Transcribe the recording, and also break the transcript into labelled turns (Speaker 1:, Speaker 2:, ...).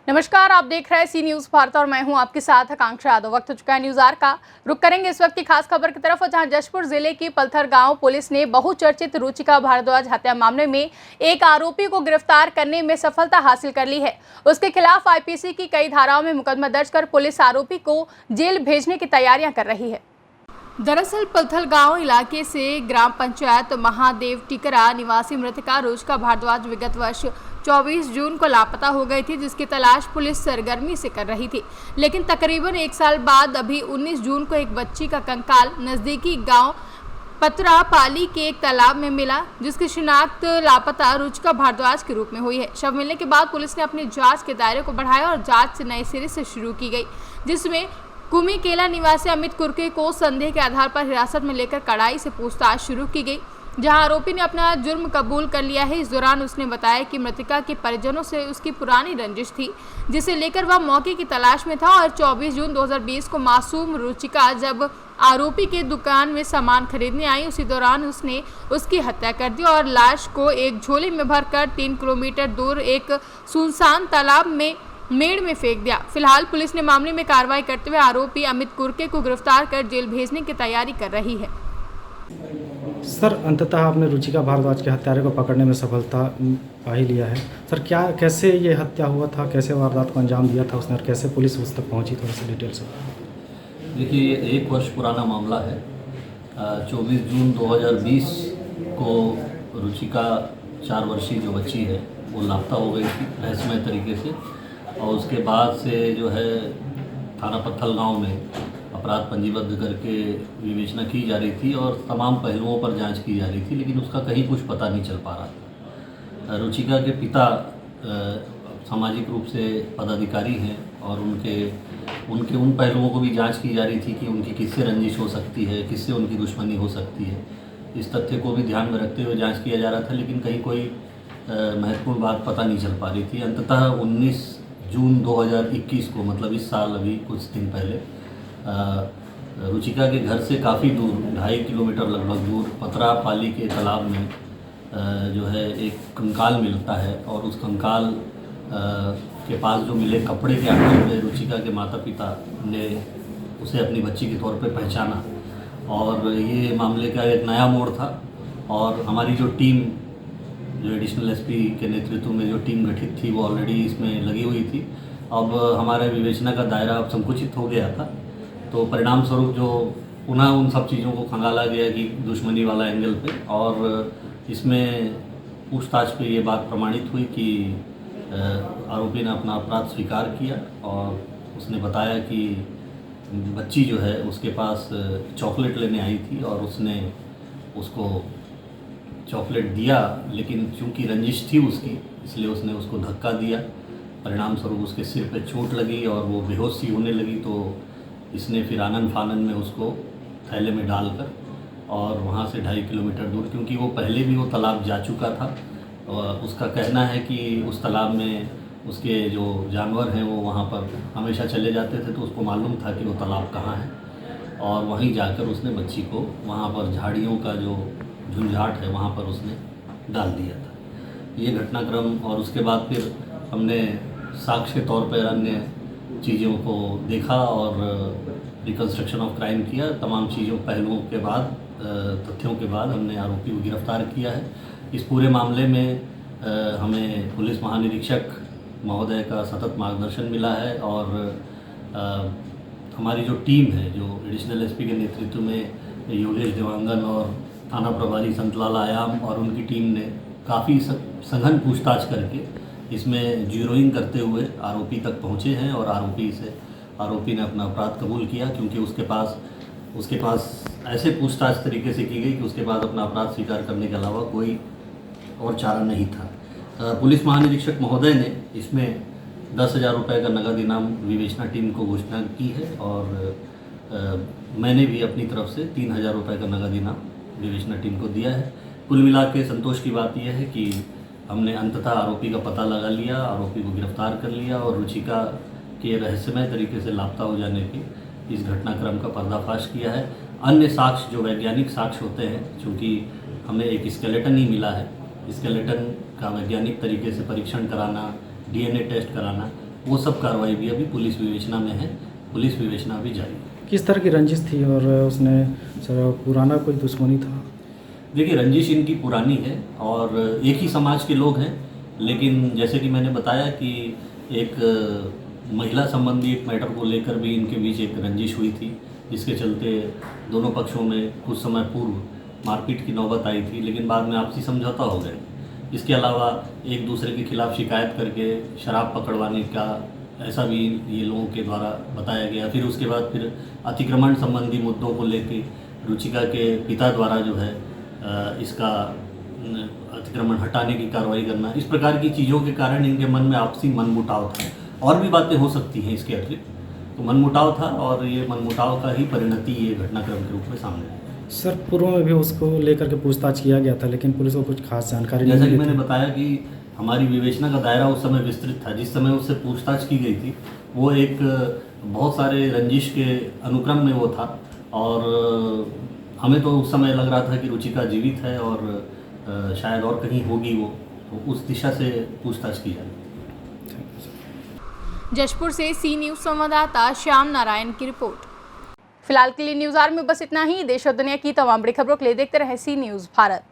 Speaker 1: नमस्कार, आप देख रहे हैं सी न्यूज भारत और मैं हूं आपके साथ आकांक्षा यादव। वक्त हो चुका है न्यूज आर का। रुक करेंगे इस वक्त की खास खबर की तरफ, जहां जशपुर जिले की पलथर गांव पुलिस ने बहुचर्चित रुचिका भारद्वाज हत्या मामले में एक आरोपी को गिरफ्तार करने में सफलता हासिल कर ली है। उसके खिलाफ आईपीसी की कई धाराओं में मुकदमा दर्ज कर पुलिस आरोपी को जेल भेजने की तैयारियां कर रही है। दरअसल पलथल गांव इलाके से ग्राम पंचायत महादेव टिकरा निवासी मृतका रुचिका भारद्वाज विगत वर्ष 24 जून को लापता हो गई थी, जिसकी तलाश पुलिस सरगर्मी से कर रही थी। लेकिन तकरीबन एक साल बाद अभी 19 जून को एक बच्ची का कंकाल नजदीकी गांव पतरा पाली के एक तालाब में मिला, जिसकी शिनाख्त लापता रुचिका भारद्वाज के रूप में हुई है। शव मिलने के बाद पुलिस ने अपनी जांच के दायरे को बढ़ाया और जांच से नए सिरे से शुरू की गई, जिसमें कुमीकेला निवासी अमित कुर्के को संदेह के आधार पर हिरासत में लेकर कड़ाई से पूछताछ शुरू की गई, जहां आरोपी ने अपना जुर्म कबूल कर लिया है। इस दौरान उसने बताया कि मृतका के परिजनों से उसकी पुरानी रंजिश थी, जिसे लेकर वह मौके की तलाश में था और 24 जून 2020 को मासूम रुचिका जब आरोपी के दुकान में सामान खरीदने आई, उसी दौरान उसने उसकी हत्या कर दी और लाश को एक झोले में भरकर 3 किलोमीटर दूर एक सुनसान तालाब में मेड़ में फेंक दिया। फिलहाल पुलिस ने मामले में कार्रवाई करते हुए आरोपी अमित कुर्के को गिरफ्तार कर जेल भेजने की तैयारी कर रही है।
Speaker 2: सर, अंततः आपने रुचिका भारद्वाज के हत्यारे को पकड़ने में सफलता पा ही लिया है। सर, कैसे ये हत्या हुआ था, कैसे वारदात को अंजाम दिया था उसने और कैसे पुलिस उस तक पहुंची, थोड़ा सा डिटेल से।
Speaker 3: देखिए, ये 1 वर्ष पुराना मामला है। 24 जून 2020 को रुचिका 4 वर्षीय जो बच्ची है वो लापता हो गई थी रहस्यमय तरीके से, और उसके बाद से जो है थाना पत्थल गांव में अपराध पंजीबद्ध करके विवेचना की जा रही थी और तमाम पहलुओं पर जांच की जा रही थी, लेकिन उसका कहीं कुछ पता नहीं चल पा रहा था। रुचिका के पिता सामाजिक रूप से पदाधिकारी हैं और उनके उन पहलुओं को भी जांच की जा रही थी कि उनकी किससे रंजिश हो सकती है, किससे उनकी दुश्मनी हो सकती है। इस तथ्य को भी ध्यान में रखते हुए जाँच किया जा रहा था, लेकिन कहीं कोई महत्वपूर्ण बात पता नहीं चल पा रही थी। अंततः 19 जून 2021 को, मतलब इस साल अभी कुछ दिन पहले, रुचिका के घर से काफ़ी दूर 2.5 किलोमीटर लगभग दूर पतरा पाली के तालाब में जो है एक कंकाल मिलता है, और उस कंकाल के पास जो मिले कपड़े के आंचल में रुचिका के माता पिता ने उसे अपनी बच्ची के तौर पे पहचाना, और ये मामले का एक नया मोड़ था। और हमारी जो टीम, जो एडिशनल एसपी के नेतृत्व में जो टीम गठित थी, वो ऑलरेडी इसमें लगी हुई थी। अब हमारे विवेचना का दायरा अब संकुचित हो गया था, तो परिणाम स्वरूप जो पुनः उन सब चीज़ों को खंगाला गया कि दुश्मनी वाला एंगल पे, और इसमें पूछताछ पे ये बात प्रमाणित हुई कि आरोपी ने अपना अपराध स्वीकार किया और उसने बताया कि बच्ची जो है उसके पास चॉकलेट लेने आई थी और उसने उसको चॉकलेट दिया, लेकिन चूंकि रंजिश थी उसकी, इसलिए उसने उसको धक्का दिया। परिणाम स्वरूप उसके सिर पे चोट लगी और वो बेहोश सी होने लगी, तो इसने फिर आनन फानन में उसको थैले में डालकर और वहाँ से 2.5 किलोमीटर दूर, क्योंकि वो पहले भी वो तालाब जा चुका था, और उसका कहना है कि उस तालाब में उसके जो जानवर हैं वो वहाँ पर हमेशा चले जाते थे, तो उसको मालूम था कि वो तालाब कहाँ है, और वहीं जाकर उसने बच्ची को वहाँ पर झाड़ियों का जो झुंझाट है वहाँ पर उसने डाल दिया था। ये घटनाक्रम, और उसके बाद फिर हमने साक्ष्य के तौर पर अन्य चीज़ों को देखा और रिकन्स्ट्रक्शन ऑफ क्राइम किया। तमाम चीज़ों पहलुओं के बाद, तथ्यों के बाद हमने आरोपी को गिरफ्तार किया है। इस पूरे मामले में हमें पुलिस महानिरीक्षक महोदय का सतत मार्गदर्शन मिला है, और हमारी जो टीम है, जो एडिशनल एसपी के नेतृत्व में योगेश देवांगन और थाना प्रभारी संतलाल आयाम और उनकी टीम ने काफ़ी सघन पूछताछ करके इसमें जीरोइंग करते हुए आरोपी तक पहुँचे हैं, और आरोपी ने अपना अपराध कबूल किया, क्योंकि उसके पास ऐसे पूछताछ तरीके से की गई कि उसके पास अपना अपराध स्वीकार करने के अलावा कोई और चारा नहीं था। पुलिस महानिरीक्षक महोदय ने इसमें 10,000 रुपये का नगद इनाम विवेचना टीम को घोषणा की है, और मैंने भी अपनी तरफ से 3,000 रुपये का नगद इनाम विवेचना टीम को दिया है। कुल मिला के संतोष की बात यह है कि हमने अंततः आरोपी का पता लगा लिया, आरोपी को गिरफ्तार कर लिया, और रुचिका के रहस्यमय तरीके से लापता हो जाने की इस घटनाक्रम का पर्दाफाश किया है। अन्य साक्ष्य, जो वैज्ञानिक साक्ष्य होते हैं, चूँकि हमें एक स्केलेटन ही मिला है, स्केलेटन का वैज्ञानिक तरीके से परीक्षण कराना, डीएनए टेस्ट कराना, वो सब कार्रवाई भी अभी पुलिस विवेचना में है, पुलिस विवेचना अभी जारी है।
Speaker 2: किस तरह की रंजिश थी और उसने सर पुराना कोई दुश्मनी था?
Speaker 3: देखिए, रंजिश इनकी पुरानी है और एक ही समाज के लोग हैं, लेकिन जैसे कि मैंने बताया कि एक महिला संबंधी एक मैटर को लेकर भी इनके बीच एक रंजिश हुई थी, जिसके चलते दोनों पक्षों में कुछ समय पूर्व मारपीट की नौबत आई थी, लेकिन बाद में आपसी समझौता हो गया। इसके अलावा एक दूसरे के खिलाफ शिकायत करके शराब पकड़वाने का ऐसा भी ये लोगों के द्वारा बताया गया। फिर उसके बाद फिर अतिक्रमण संबंधी मुद्दों को लेके रुचिका के पिता द्वारा जो है इसका अतिक्रमण हटाने की कार्रवाई करना, इस प्रकार की चीज़ों के कारण इनके मन में आपसी मनमुटाव था। और भी बातें हो सकती हैं इसके अतिरिक्त, तो मनमुटाव था और ये मनमुटाव का ही परिणति ये घटनाक्रम के रूप में सामने आया।
Speaker 2: सर पूर्व में भी उसको लेकर के पूछताछ किया गया था, लेकिन पुलिस को कुछ खास जानकारी नहीं
Speaker 3: जैसा कि
Speaker 2: मिली
Speaker 3: मैंने
Speaker 2: थी।
Speaker 3: बताया कि हमारी विवेचना का दायरा उस समय विस्तृत था। जिस समय उससे पूछताछ की गई थी वो एक बहुत सारे रंजिश के अनुक्रम में वो था, और हमें तो उस समय लग रहा था कि रुचिका जीवित है और शायद और कहीं होगी वो, तो उस दिशा से पूछताछ की जाए।
Speaker 1: जशपुर से सी न्यूज़ संवाददाता श्याम नारायण की रिपोर्ट। फिलहाल के लिए न्यूज़ आवर में बस इतना ही। देश और दुनिया की तमाम बड़ी खबरों के लिए देखते रहे सी न्यूज़ भारत।